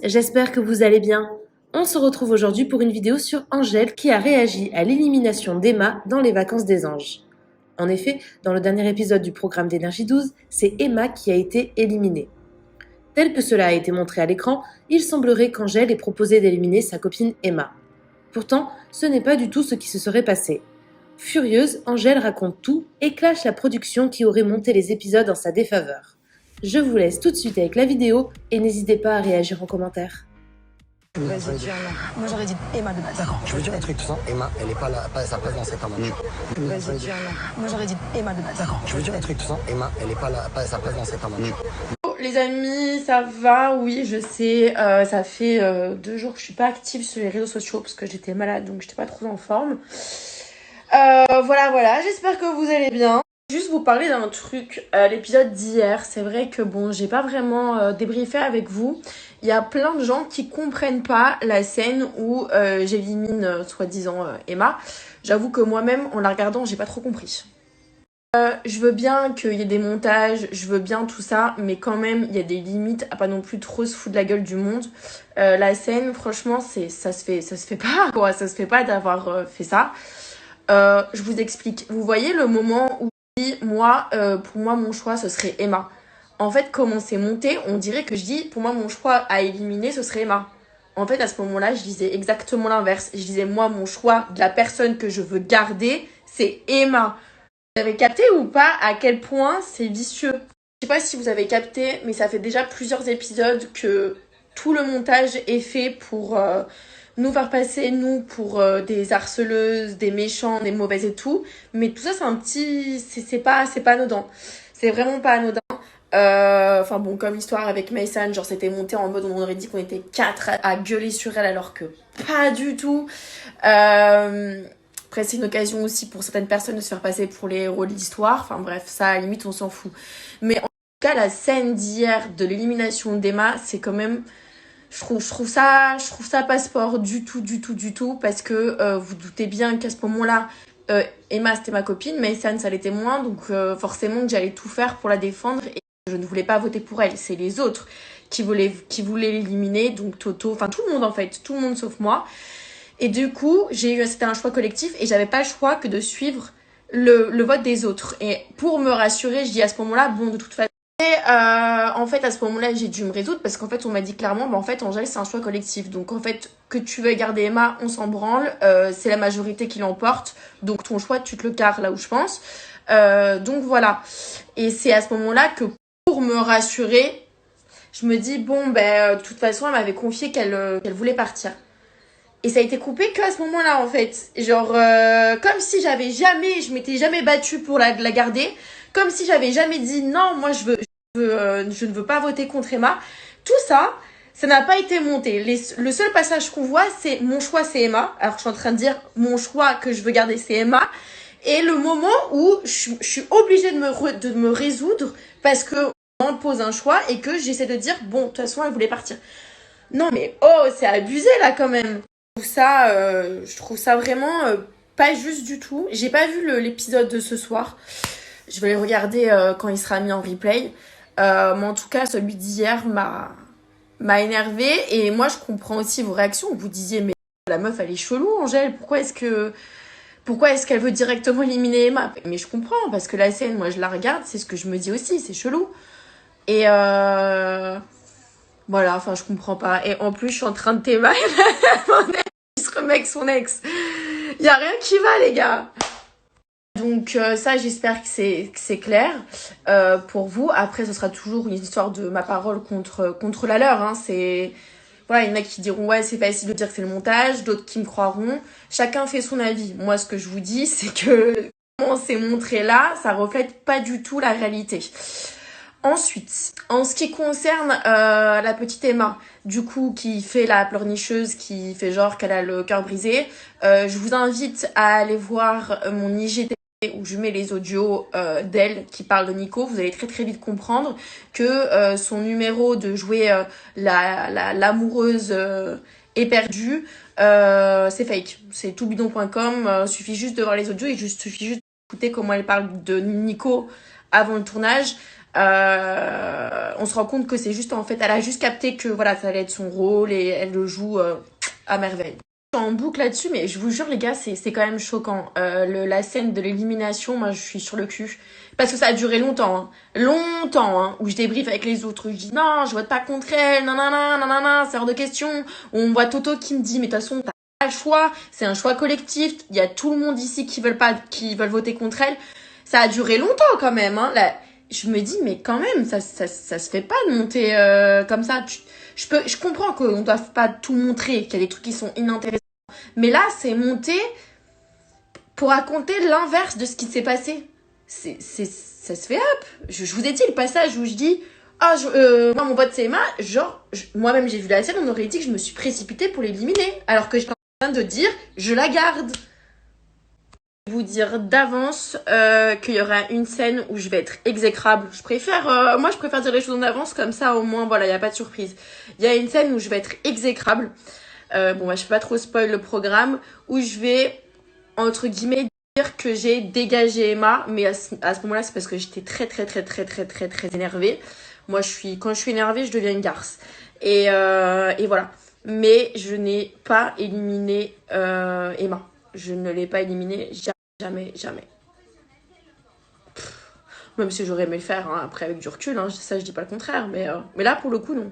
j'espère que vous allez bien. On se retrouve aujourd'hui pour une vidéo sur Angèle qui a réagi à l'élimination d'Emma dans les vacances des anges. En effet, dans le dernier épisode du programme d'Énergie 12, c'est Emma qui a été éliminée. Tel que cela a été montré à l'écran, il semblerait qu'Angèle ait proposé d'éliminer sa copine Emma. Pourtant, ce n'est pas du tout ce qui se serait passé. Furieuse, Angèle raconte tout et clash la production qui aurait monté les épisodes en sa défaveur. Je vous laisse tout de suite avec la vidéo et n'hésitez pas à réagir en commentaire. Vas-y, dis un nom. Moi j'aurais dit Emma de base. D'accord, je veux dire un truc, tout ça. Emma, elle n'est pas à sa place dans cette aventure. Vas-y, dis un nom. Moi j'aurais dit Emma de base. D'accord, je veux dire un truc, tout ça. Emma, elle n'est pas à sa place dans cette aventure. Les amis, ça va, oui, je sais, ça fait 2 jours que je suis pas active sur les réseaux sociaux parce que j'étais malade, donc j'étais pas trop en forme. Voilà, j'espère que vous allez bien. Juste vous parler d'un truc, l'épisode d'hier, c'est vrai que bon, j'ai pas vraiment débriefé avec vous. Il y a plein de gens qui comprennent pas la scène où j'élimine soi-disant Emma. J'avoue que moi-même, en la regardant, j'ai pas trop compris. Je veux bien qu'il y ait des montages, je veux bien tout ça, mais quand même, il y a des limites à pas non plus trop se foutre de la gueule du monde. La scène, franchement, ça se fait pas, quoi. Ça se fait pas d'avoir fait ça. Je vous explique. Vous voyez le moment où je dis, pour moi, mon choix, ce serait Emma. En fait, comment c'est monté, on dirait que je dis, pour moi, mon choix à éliminer, ce serait Emma. En fait, à ce moment-là, je disais exactement l'inverse. Je disais, moi, mon choix de la personne que je veux garder, c'est Emma. Vous avez capté ou pas à quel point c'est vicieux? Je sais pas si vous avez capté, mais ça fait déjà plusieurs épisodes que tout le montage est fait pour nous faire passer, nous, pour des harceleuses, des méchants, des mauvaises et tout. Mais tout ça, c'est un petit... C'est pas anodin. C'est vraiment pas anodin. Enfin bon, comme l'histoire avec Mason, genre c'était monté en mode on aurait dit qu'on était 4 à gueuler sur elle alors que pas du tout. Après, c'est une occasion aussi pour certaines personnes de se faire passer pour les héros de l'histoire. Enfin bref, ça, à la limite, on s'en fout. Mais en tout cas, la scène d'hier de l'élimination d'Emma, c'est quand même... Je trouve ça pas sport du tout. Parce que vous doutez bien qu'à ce moment-là, Emma, c'était ma copine, mais Mason, ça l'était moins. Donc forcément que j'allais tout faire pour la défendre. Et je ne voulais pas voter pour elle. C'est les autres qui voulaient l'éliminer. Donc Toto, enfin tout le monde en fait. Tout le monde sauf moi. Et du coup, c'était un choix collectif et j'avais pas le choix que de suivre le vote des autres. Et pour me rassurer, je dis à ce moment-là, bon, de toute façon. Et en fait, à ce moment-là, j'ai dû me résoudre parce qu'en fait, on m'a dit clairement, en fait, Angèle, c'est un choix collectif. Donc, en fait, que tu veux garder Emma, on s'en branle. C'est la majorité qui l'emporte. Donc, ton choix, tu te le carres là où je pense. Donc, voilà. Et c'est à ce moment-là que pour me rassurer, je me dis, bon, de toute façon, elle m'avait confié qu'elle voulait partir. Et ça a été coupé qu'à ce moment-là, en fait. Genre, comme si je m'étais jamais battue pour la garder. Comme si j'avais jamais dit, non, moi, je ne veux pas voter contre Emma. Tout ça, ça n'a pas été monté. Le seul passage qu'on voit, c'est mon choix, c'est Emma. Alors, je suis en train de dire, mon choix que je veux garder, c'est Emma. Et le moment où je suis obligée de me résoudre parce que on me pose un choix et que j'essaie de dire, bon, de toute façon, elle voulait partir. Non, mais oh, c'est abusé, là, quand même. Je trouve ça vraiment pas juste du tout. J'ai pas vu l'épisode de ce soir. Je vais le regarder quand il sera mis en replay. Mais en tout cas, celui d'hier m'a énervé. Et moi, je comprends aussi vos réactions. Vous disiez, mais la meuf, elle est chelou, Angèle. Pourquoi est-ce qu'elle veut directement éliminer Emma? Mais je comprends, parce que la scène, moi, je la regarde. C'est ce que je me dis aussi, c'est chelou. Et voilà, enfin, je comprends pas. Et en plus, je suis en train de t'aimer. Il se remet avec son ex. Il y a rien qui va, les gars. Donc ça, j'espère que c'est clair pour vous. Après, ce sera toujours une histoire de ma parole contre la leur. Hein. Voilà, il y en a qui diront ouais, c'est facile de dire que c'est le montage, d'autres qui me croiront. Chacun fait son avis. Moi, ce que je vous dis, c'est que comment c'est montré là, ça reflète pas du tout la réalité. Ensuite, en ce qui concerne la petite Emma, du coup, qui fait la pleurnicheuse, qui fait genre qu'elle a le cœur brisé, je vous invite à aller voir mon IGTV où je mets les audios d'elle qui parle de Nico. Vous allez très très vite comprendre que son numéro de jouer l'amoureuse éperdue, c'est fake. C'est toutbidon.com, suffit juste de voir les audios et suffit juste d'écouter comment elle parle de Nico avant le tournage. On se rend compte que c'est juste, en fait, elle a juste capté que voilà, ça allait être son rôle et elle le joue à merveille. Je suis en boucle là-dessus, mais je vous jure, les gars, c'est quand même choquant. La scène de l'élimination, moi, je suis sur le cul. Parce que ça a duré longtemps, hein. Longtemps, hein, où je débriefe avec les autres, où je dis non, je vote pas contre elle, nanana, nanana, c'est hors de question. Où on voit Toto qui me dit, mais de toute façon, t'as pas le choix, c'est un choix collectif, il y a tout le monde ici qui veulent voter contre elle. Ça a duré longtemps quand même, hein. Là, je me dis, mais quand même, ça se fait pas de monter comme ça. Je comprends qu'on doit pas tout montrer, qu'il y a des trucs qui sont inintéressants. Mais là, c'est monté pour raconter l'inverse de ce qui s'est passé. Ça se fait up. Je vous ai dit le passage où je dis moi mon pote c'est Emma, genre moi-même j'ai vu la scène, on aurait dit que je me suis précipitée pour l'éliminer alors que j'étais en train de dire je la garde. Je vais vous dire d'avance qu'il y aura une scène où je vais être exécrable. Je préfère dire les choses en avance, comme ça au moins voilà, il y a pas de surprise. Il y a une scène où je vais être exécrable. Je peux pas trop spoil le programme, où je vais entre guillemets dire que j'ai dégagé Emma, mais à ce moment-là, c'est parce que j'étais très énervée. Moi, quand je suis énervée, je deviens une garce. Et voilà. Mais je n'ai pas éliminé Emma. Je ne l'ai pas éliminée jamais. Même si j'aurais aimé le faire, hein, après avec du recul, hein, ça je dis pas le contraire. Mais là, pour le coup, non.